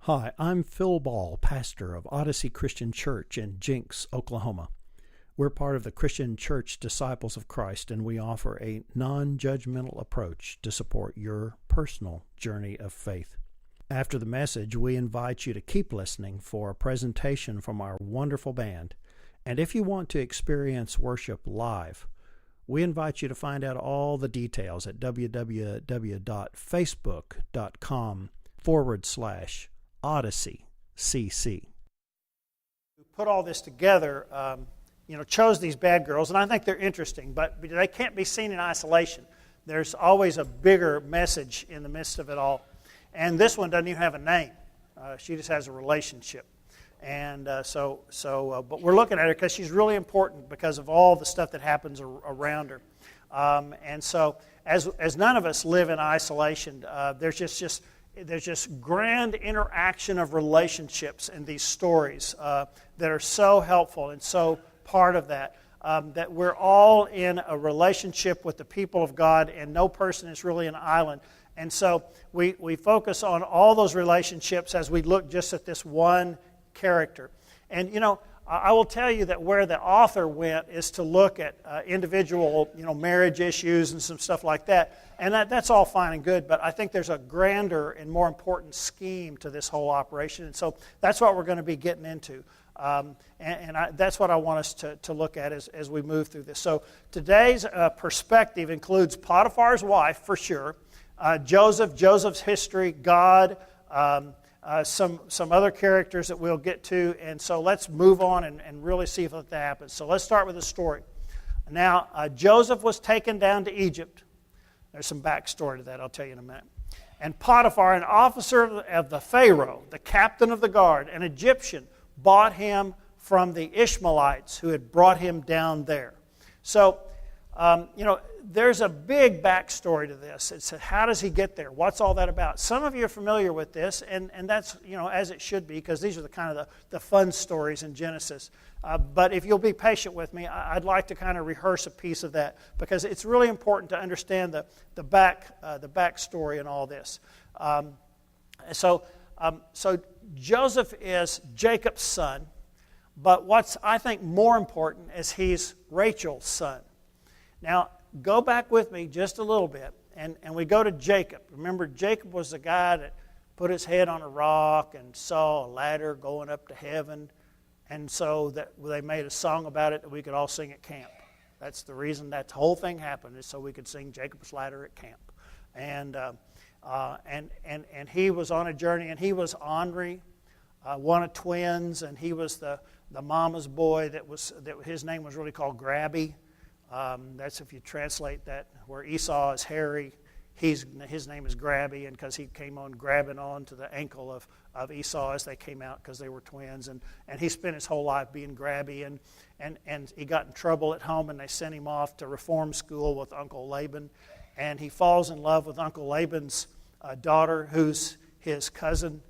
Hi, I'm Phil Ball, pastor of Odyssey Christian Church in Jenks, Oklahoma. We're part of the Christian Church Disciples of Christ, and we offer a non-judgmental approach to support your personal journey of faith. After the message, we invite you to keep listening for a presentation from our wonderful band. And if you want to experience worship live, we invite you to find out all the details at www.facebook.com/Odyssey CC. We put all this together, chose these bad girls, and I think they're interesting, but they can't be seen in isolation. There's always a bigger message in the midst of it all. And this one doesn't even have a name. She just has a relationship. And but we're looking at her because she's really important because of all the stuff that happens around her. And so as none of us live in isolation, there's just grand interaction of relationships in these stories that are so helpful and so part of that. That we're all in a relationship with the people of God, and no person is really an island. And so we focus on all those relationships as we look just at this one character. And I will tell you that where the author went is to look at individual marriage issues and some stuff like that. And that's all fine and good, but I think there's a grander and more important scheme to this whole operation. And so that's what we're going to be getting into. That's what I want us to look at as we move through this. So today's perspective includes Potiphar's wife, for sure, Joseph's history, God, some other characters that we'll get to. And so let's move on and really see if that happens. So let's start with the story. Now, Joseph was taken down to Egypt. There's some backstory to that, I'll tell you in a minute. And Potiphar, an officer of the Pharaoh, the captain of the guard, an Egyptian, bought him from the Ishmaelites who had brought him down there. So, there's a big backstory to this. It's how does he get there? What's all that about? Some of you are familiar with this, and that's, as it should be, because these are the kind of the fun stories in Genesis. But if you'll be patient with me, I'd like to kind of rehearse a piece of that, because it's really important to understand the backstory and all this. So Joseph is Jacob's son, but what's, I think, more important is he's Rachel's son. Now, go back with me just a little bit, and we go to Jacob. Remember, Jacob was the guy that put his head on a rock and saw a ladder going up to heaven, and so that they made a song about it that we could all sing at camp. That's the reason that whole thing happened, is so we could sing Jacob's Ladder at camp. And he was on a journey, and he was Henri, one of twins, and he was the mama's boy that his name was really called Grabby. That's if you translate that, where Esau is hairy, his name is Grabby, and because he came on grabbing on to the ankle of Esau as they came out because they were twins, and he spent his whole life being Grabby, and he got in trouble at home, and they sent him off to reform school with Uncle Laban, and he falls in love with Uncle Laban's daughter, who's his cousin.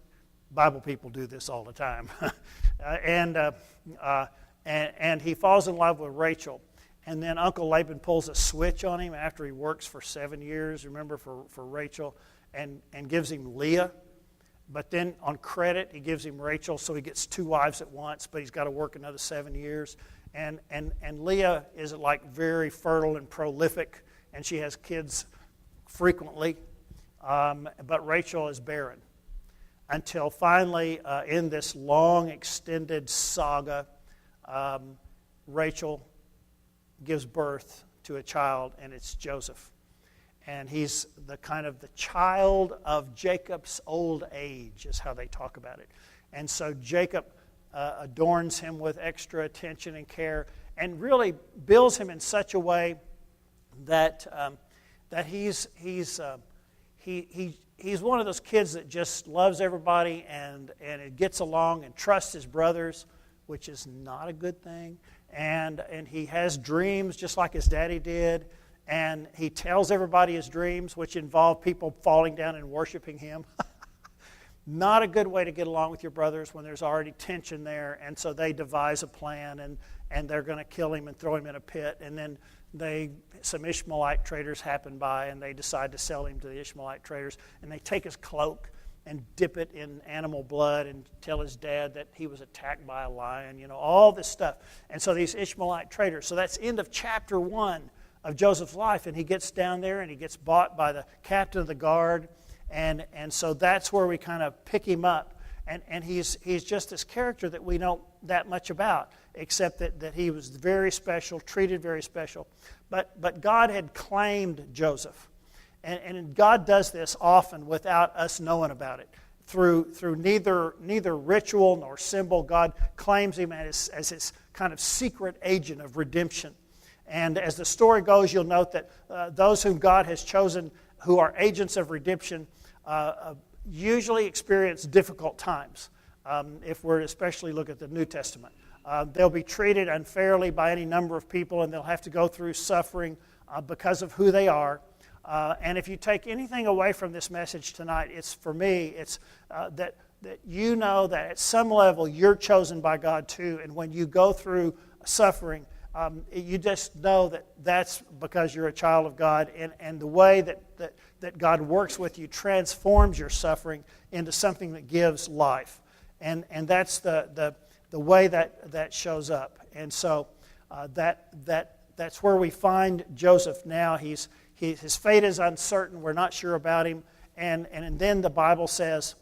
Bible people do this all the time. And he falls in love with Rachel. And then Uncle Laban pulls a switch on him after he works for 7 years, remember, for Rachel, and gives him Leah. But then on credit, he gives him Rachel, so he gets 2 wives at once, but he's got to work another 7 years. And Leah is like very fertile and prolific, and she has kids frequently. But Rachel is barren. Until finally, in this long extended saga, Rachel gives birth to a child, and it's Joseph. And he's the child of Jacob's old age, is how they talk about it. And so Jacob adorns him with extra attention and care, and really builds him in such a way that he's one of those kids that just loves everybody and it gets along and trusts his brothers, which is not a good thing. And he has dreams just like his daddy did. And he tells everybody his dreams, which involve people falling down and worshiping him. Not a good way to get along with your brothers when there's already tension there. And so they devise a plan, and they're going to kill him and throw him in a pit. And then some Ishmaelite traders happen by, and they decide to sell him to the Ishmaelite traders. And they take his cloak, and dip it in animal blood and tell his dad that he was attacked by a lion, all this stuff. And so these Ishmaelite traders. So that's end of chapter 1 of Joseph's life, and he gets down there and he gets bought by the captain of the guard, and so that's where we kind of pick him up. And he's just this character that we know that much about, except that he was very special, treated very special. But God had claimed Joseph. And God does this often without us knowing about it. Through neither ritual nor symbol, God claims him as his kind of secret agent of redemption. And as the story goes, you'll note that those whom God has chosen who are agents of redemption usually experience difficult times. If we're especially look at the New Testament. They'll be treated unfairly by any number of people, and they'll have to go through suffering because of who they are. And if you take anything away from this message tonight, it's that you know that at some level you're chosen by God too. And when you go through suffering, you just know that that's because you're a child of God. And the way that God works with you transforms your suffering into something that gives life. And that's the way that shows up. And so that's where we find Joseph now. His fate is uncertain. We're not sure about him. And then the Bible says,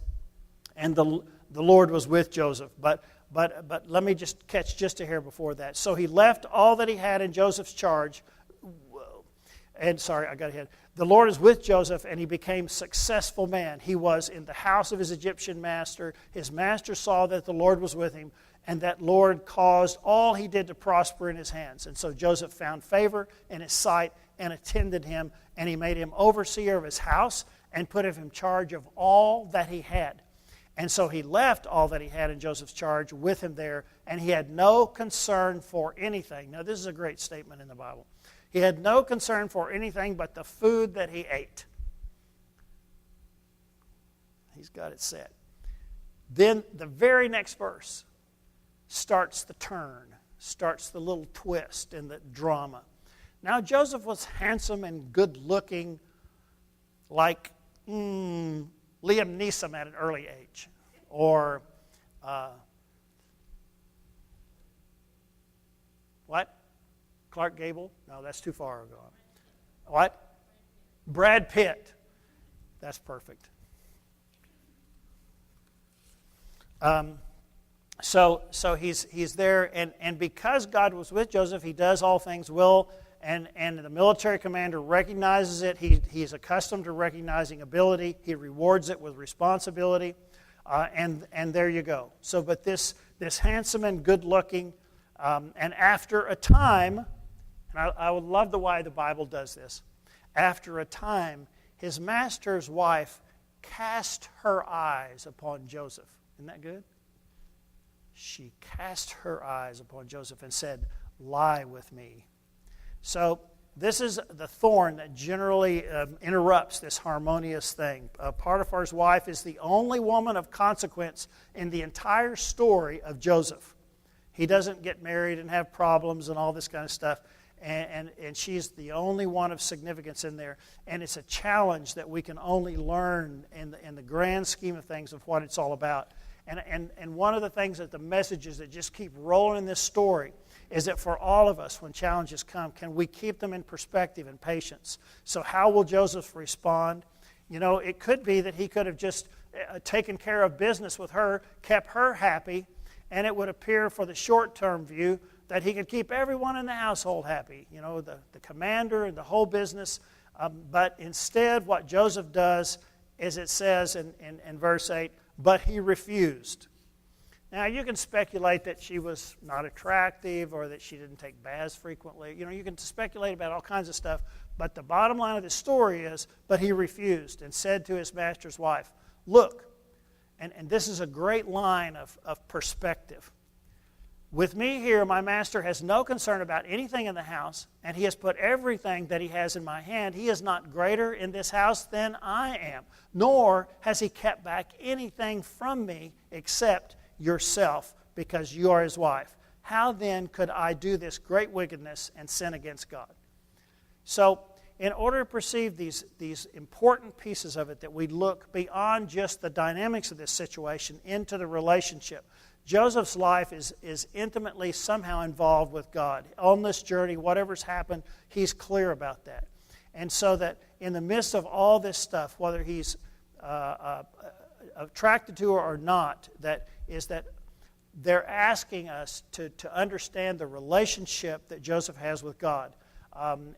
and the Lord was with Joseph. But let me just catch just a hair before that. So he left all that he had in Joseph's charge. And sorry, I got ahead. The Lord is with Joseph, and he became a successful man. He was in the house of his Egyptian master. His master saw that the Lord was with him, and that Lord caused all he did to prosper in his hands. And so Joseph found favor in his sight and attended him, and he made him overseer of his house and put him in charge of all that he had. And so he left all that he had in Joseph's charge with him there, and he had no concern for anything. Now, this is a great statement in the Bible. He had no concern for anything but the food that he ate. He's got it set. Then the very next verse starts the turn, starts the little twist in the drama. Now, Joseph was handsome and good-looking, like Liam Neeson at an early age. Or, what? Clark Gable? No, that's too far ago. What? Brad Pitt. That's perfect. So he's there, and because God was with Joseph, he does all things well, and the military commander recognizes it. He's accustomed to recognizing ability. He rewards it with responsibility, and there you go. So, but this handsome and good-looking, and after a time, and I would love the way the Bible does this. After a time, his master's wife cast her eyes upon Joseph. Isn't that good? She cast her eyes upon Joseph and said, "Lie with me." So this is the thorn that generally interrupts this harmonious thing. Potiphar's wife is the only woman of consequence in the entire story of Joseph. He doesn't get married and have problems and all this kind of stuff. And she's the only one of significance in there. And it's a challenge that we can only learn in the grand scheme of things of what it's all about. And one of the things that the messages that just keep rolling in this story is that for all of us, when challenges come, can we keep them in perspective and patience? So how will Joseph respond? It could be that he could have just taken care of business with her, kept her happy, and it would appear for the short-term view that he could keep everyone in the household happy, the commander and the whole business. But instead, what Joseph does is it says in verse 8, but he refused. Now, you can speculate that she was not attractive or that she didn't take baths frequently. You can speculate about all kinds of stuff. But the bottom line of the story is, but he refused and said to his master's wife, "Look," and this is a great line of perspective. "With me here, my master has no concern about anything in the house, and he has put everything that he has in my hand. He is not greater in this house than I am, nor has he kept back anything from me except yourself, because you are his wife. How then could I do this great wickedness and sin against God?" So, in order to perceive these important pieces of it, that we look beyond just the dynamics of this situation into the relationship. Joseph's life is intimately somehow involved with God. On this journey, whatever's happened, he's clear about that. And so that in the midst of all this stuff, whether he's attracted to her or not, that they're asking us to understand the relationship that Joseph has with God.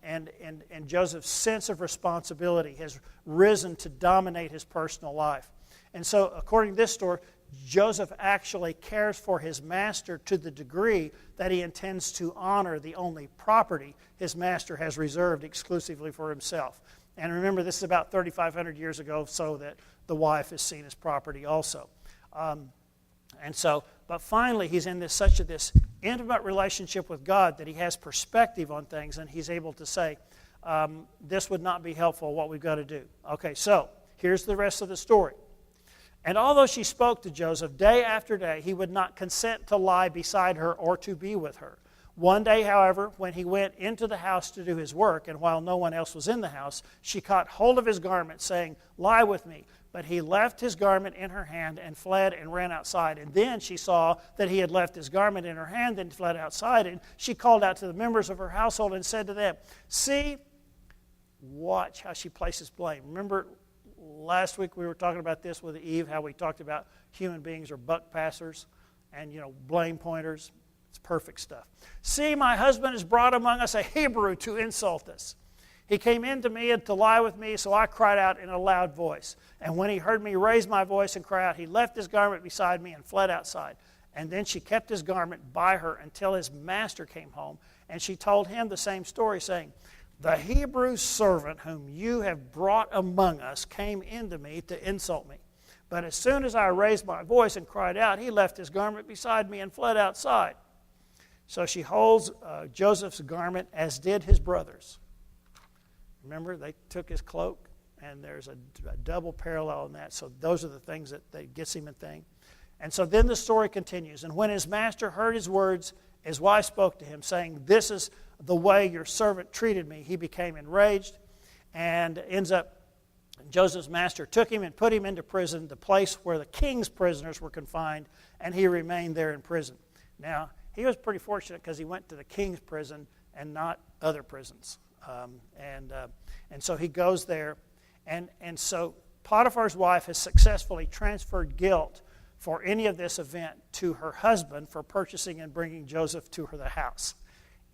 And Joseph's sense of responsibility has risen to dominate his personal life. And so, according to this story, Joseph actually cares for his master to the degree that he intends to honor the only property his master has reserved exclusively for himself. And remember, this is about 3,500 years ago, so that the wife is seen as property also. But finally, he's in this intimate relationship with God that he has perspective on things, and he's able to say, this would not be helpful, what we've got to do. Okay, so here's the rest of the story. And although she spoke to Joseph day after day, he would not consent to lie beside her or to be with her. One day, however, when he went into the house to do his work, and while no one else was in the house, she caught hold of his garment, saying, "Lie with me." But he left his garment in her hand and fled and ran outside. And then she saw that he had left his garment in her hand and fled outside. And she called out to the members of her household and said to them, "See, watch how she places blame." Remember, last week we were talking about this with Eve, how we talked about human beings are buck passers and, blame pointers. It's perfect stuff. "See, my husband has brought among us a Hebrew to insult us. He came in to me and to lie with me, so I cried out in a loud voice. And when he heard me raise my voice and cry out, he left his garment beside me and fled outside. And then she kept his garment by her until his master came home. And she told him the same story, saying, 'The Hebrew servant whom you have brought among us came into me to insult me. But as soon as I raised my voice and cried out, he left his garment beside me and fled outside.' So she holds Joseph's garment, as did his brothers." Remember, they took his cloak, and there's a double parallel in that. So those are the things that gets him a thing. And so then the story continues. "And when his master heard his words, his wife spoke to him, saying, 'This is the way your servant treated me.' He became enraged, and ends up, Joseph's master took him and put him into prison, the place where the king's prisoners were confined, and he remained there in prison." Now, he was pretty fortunate because he went to the king's prison and not other prisons. And so he goes there, and so Potiphar's wife has successfully transferred guilt for any of this event to her husband for purchasing and bringing Joseph to the house.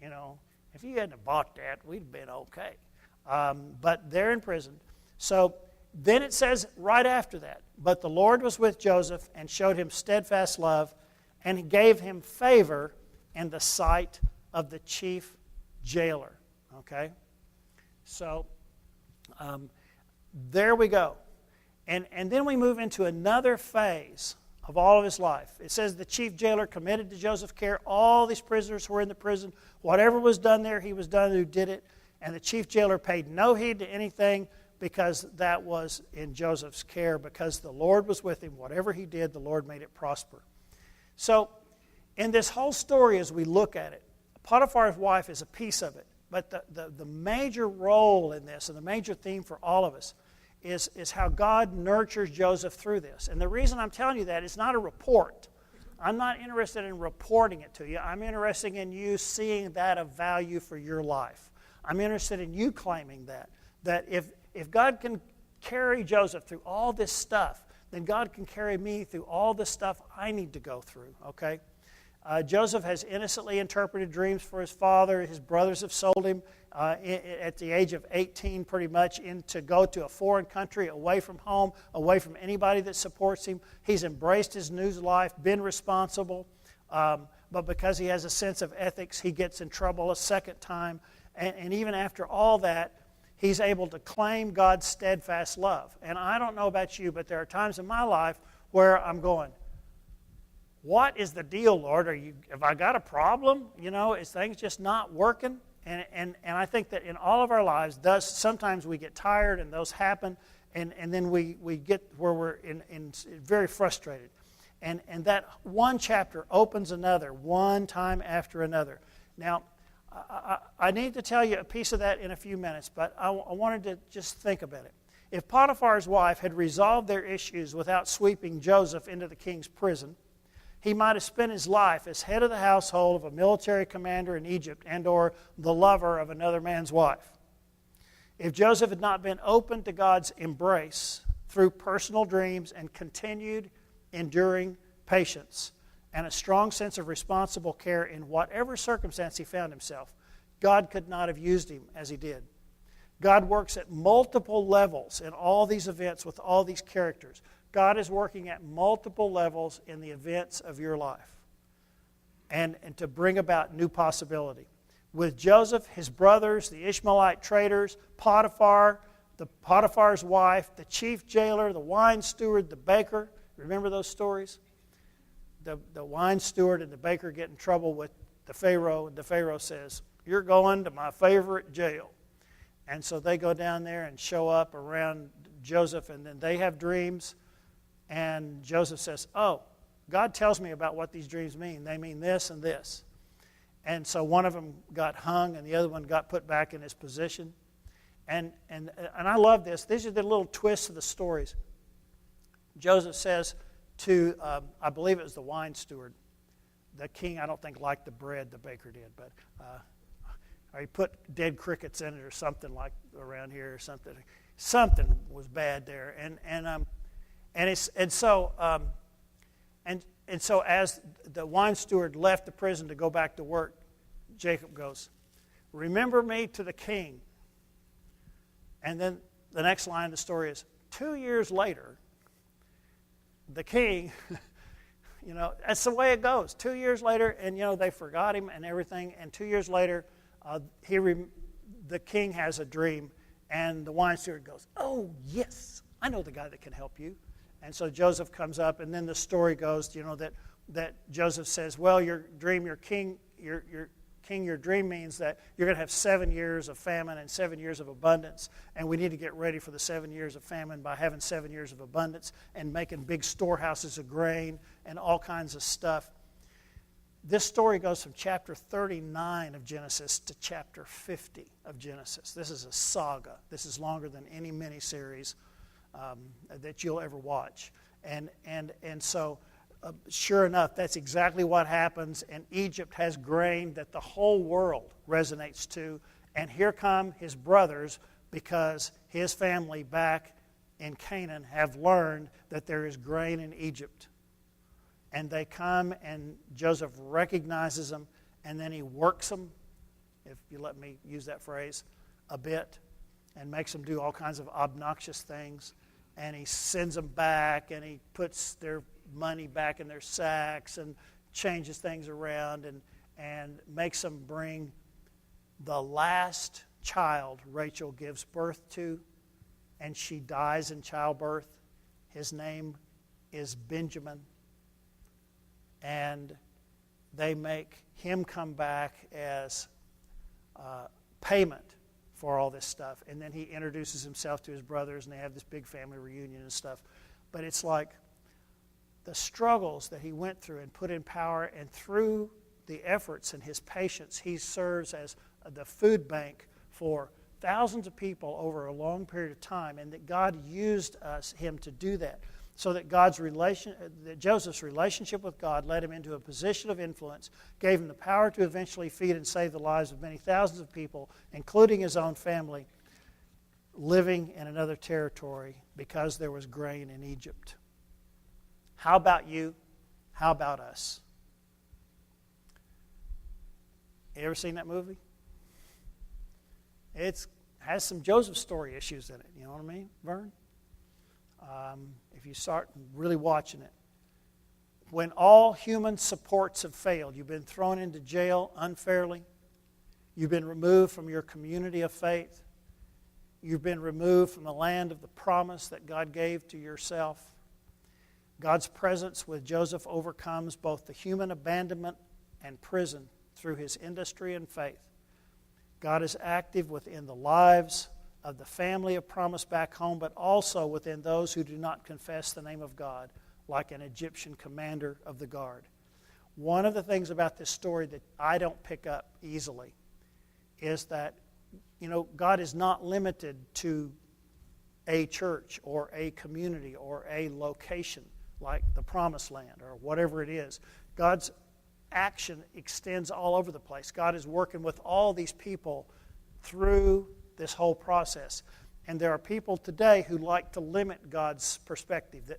If you hadn't bought that, we'd have been okay. But they're in prison. So then it says right after that, "But the Lord was with Joseph and showed him steadfast love, and he gave him favor in the sight of the chief jailer." Okay? So, there we go. And then we move into another phase of all of his life. It says the chief jailer committed to Joseph's care all these prisoners who were in the prison. Whatever was done there, he was done who did it. And the chief jailer paid no heed to anything because that was in Joseph's care. Because the Lord was with him, whatever he did, the Lord made it prosper. So, in this whole story as we look at it, Potiphar's wife is a piece of it. But the major role in this, and the major theme for all of us, is how God nurtures Joseph through this. And the reason I'm telling you that is not a report. I'm not interested in reporting it to you. I'm interested in you seeing that of value for your life. I'm interested in you claiming that if God can carry Joseph through all this stuff, then God can carry me through all the stuff I need to go through, okay? Joseph has innocently interpreted dreams for his father. His brothers have sold him at the age of 18 pretty much to go to a foreign country, away from home, away from anybody that supports him. He's embraced his new life, been responsible, but because he has a sense of ethics, he gets in trouble a second time. And even after all that, he's able to claim God's steadfast love. And I don't know about you, but there are times in my life where I'm going, what is the deal, Lord? Have I got a problem? Is things just not working? And I think that in all of our lives, sometimes we get tired and those happen, and then we get where we're in very frustrated. And that one chapter opens another, one time after another. Now, I need to tell you a piece of that in a few minutes, but I wanted to just think about it. If Potiphar's wife had resolved their issues without sweeping Joseph into the king's prison, he might have spent his life as head of the household of a military commander in Egypt and or the lover of another man's wife. If Joseph had not been open to God's embrace through personal dreams and continued enduring patience and a strong sense of responsible care in whatever circumstance he found himself, God could not have used him as he did. God works at multiple levels in all these events with all these characters. God is working at multiple levels in the events of your life and to bring about new possibility. With Joseph, his brothers, the Ishmaelite traders, Potiphar, Potiphar's wife, the chief jailer, the wine steward, the baker. Remember those stories? The wine steward and the baker get in trouble with the Pharaoh, and the Pharaoh says, "You're going to my favorite jail." And so they go down there and show up around Joseph, and then they have dreams. And Joseph says, "Oh, God tells me about what these dreams mean. They mean this and this." And so one of them got hung, and the other one got put back in his position. And I love this. These are the little twists of the stories. Joseph says to, I believe it was the wine steward, the king, I don't think liked the bread the baker did, but or he put dead crickets in it or something like around here or something. Something was bad there, and so as the wine steward left the prison to go back to work, Jacob goes, "Remember me to the king." And then the next line of the story is, 2 years later, the king, that's the way it goes. 2 years later, and they forgot him and everything, and 2 years later, the king has a dream, and the wine steward goes, "Oh, yes, I know the guy that can help you." And so Joseph comes up, and then the story goes, that Joseph says, "Well, your dream means that you're going to have 7 years of famine and 7 years of abundance, and we need to get ready for the 7 years of famine by having 7 years of abundance and making big storehouses of grain and all kinds of stuff." This story goes from chapter 39 of Genesis to chapter 50 of Genesis. This is a saga. This is longer than any miniseries that you'll ever watch. And so, sure enough, that's exactly what happens. And Egypt has grain that the whole world resonates to. And here come his brothers, because his family back in Canaan have learned that there is grain in Egypt. And they come, and Joseph recognizes them, and then he works them, if you let me use that phrase, a bit, and makes them do all kinds of obnoxious things. And he sends them back, and he puts their money back in their sacks and changes things around and makes them bring the last child Rachel gives birth to, and she dies in childbirth. His name is Benjamin. And they make him come back as payment for all this stuff. And then he introduces himself to his brothers, and they have this big family reunion and stuff. But it's like the struggles that he went through and put in power, and through the efforts and his patience, he serves as the food bank for thousands of people over a long period of time, and that God used him to do that. So that Joseph's relationship with God led him into a position of influence, gave him the power to eventually feed and save the lives of many thousands of people, including his own family, living in another territory because there was grain in Egypt. How about you? How about us? You ever seen that movie? It has some Joseph story issues in it. You know what I mean, Vern? If you start really watching it. When all human supports have failed, you've been thrown into jail unfairly, you've been removed from your community of faith, you've been removed from the land of the promise that God gave to yourself. God's presence with Joseph overcomes both the human abandonment and prison through his industry and faith. God is active within the lives of the family of promise back home, but also within those who do not confess the name of God, like an Egyptian commander of the guard. One of the things about this story that I don't pick up easily is that, God is not limited to a church or a community or a location like the Promised Land or whatever it is. God's action extends all over the place. God is working with all these people through this whole process. And there are people today who like to limit God's perspective.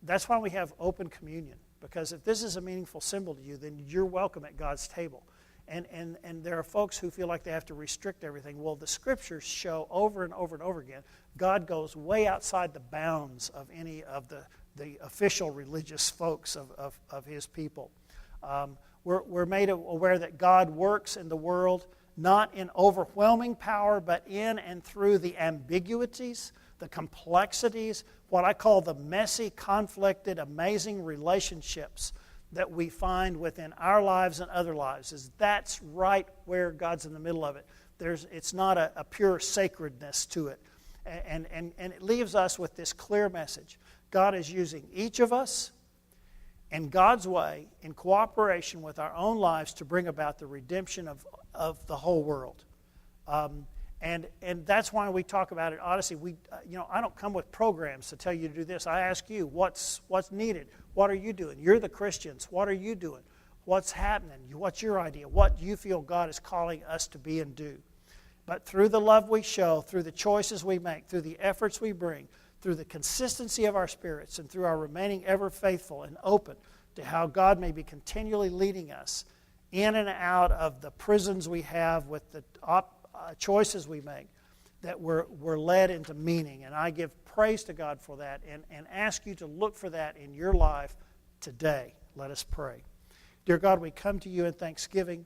That's why we have open communion. Because if this is a meaningful symbol to you, then you're welcome at God's table. And there are folks who feel like they have to restrict everything. Well, the Scriptures show over and over and over again, God goes way outside the bounds of any of the official religious folks of His people. We're made aware that God works in the world not in overwhelming power, but in and through the ambiguities, the complexities, what I call the messy, conflicted, amazing relationships that we find within our lives and other lives. That's right where God's in the middle of it. It's not a pure sacredness to it. And it leaves us with this clear message. God is using each of us in God's way, in cooperation with our own lives, to bring about the redemption of the whole world. And that's why we talk about it, Odyssey. I don't come with programs to tell you to do this. I ask you, what's needed? What are you doing? You're the Christians. What are you doing? What's happening? What's your idea? What do you feel God is calling us to be and do? But through the love we show, through the choices we make, through the efforts we bring, through the consistency of our spirits, and through our remaining ever faithful and open to how God may be continually leading us in and out of the prisons we have with the choices we make, that we're led into meaning. And I give praise to God for that and ask you to look for that in your life today. Let us pray. Dear God, we come to you in thanksgiving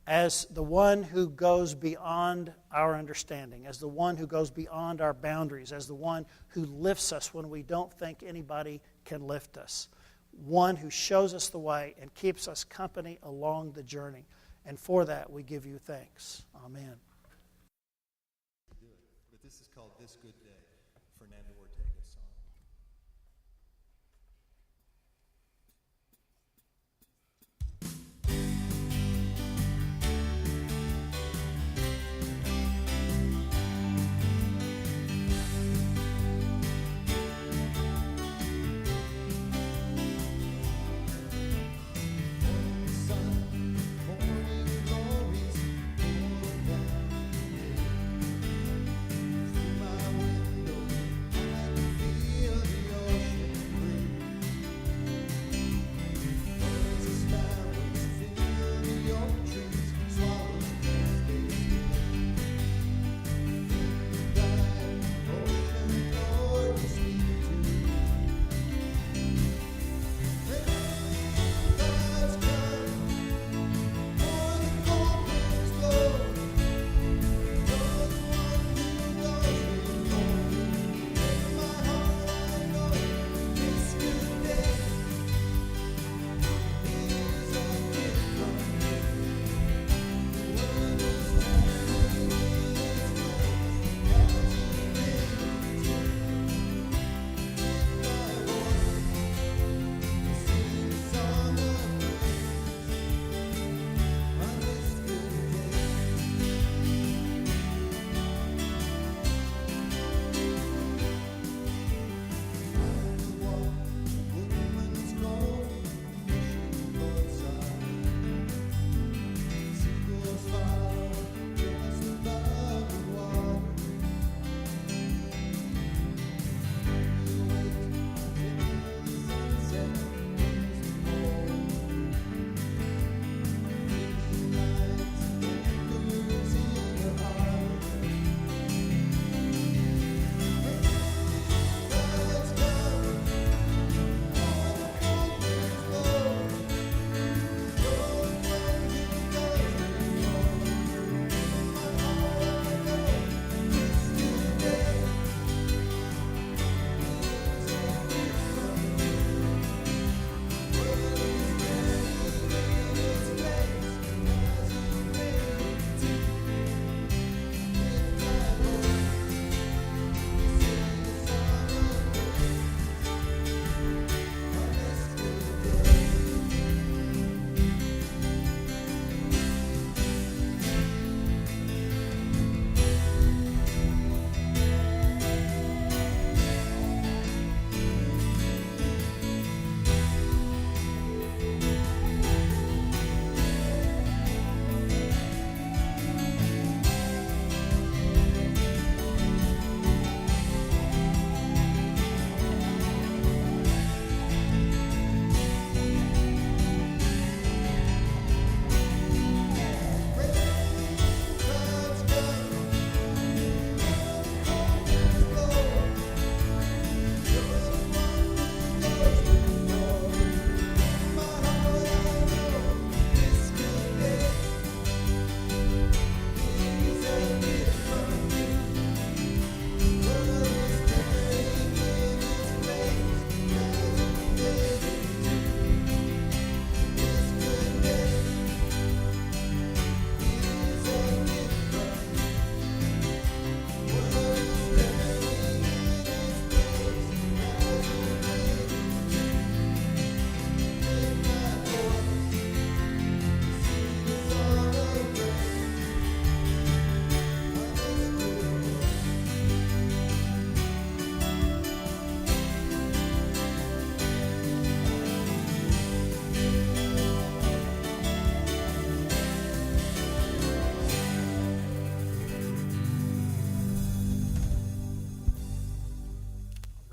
as the one who goes beyond our understanding, as the one who goes beyond our boundaries, as the one who lifts us when we don't think anybody can lift us, one who shows us the way and keeps us company along the journey. And for that, we give you thanks. Amen. But this is called This Good Day, Fernando Ortega's song. Glories, pour down, through my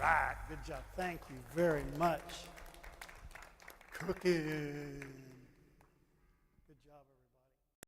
right. Good job. Thank you very much. Cookies.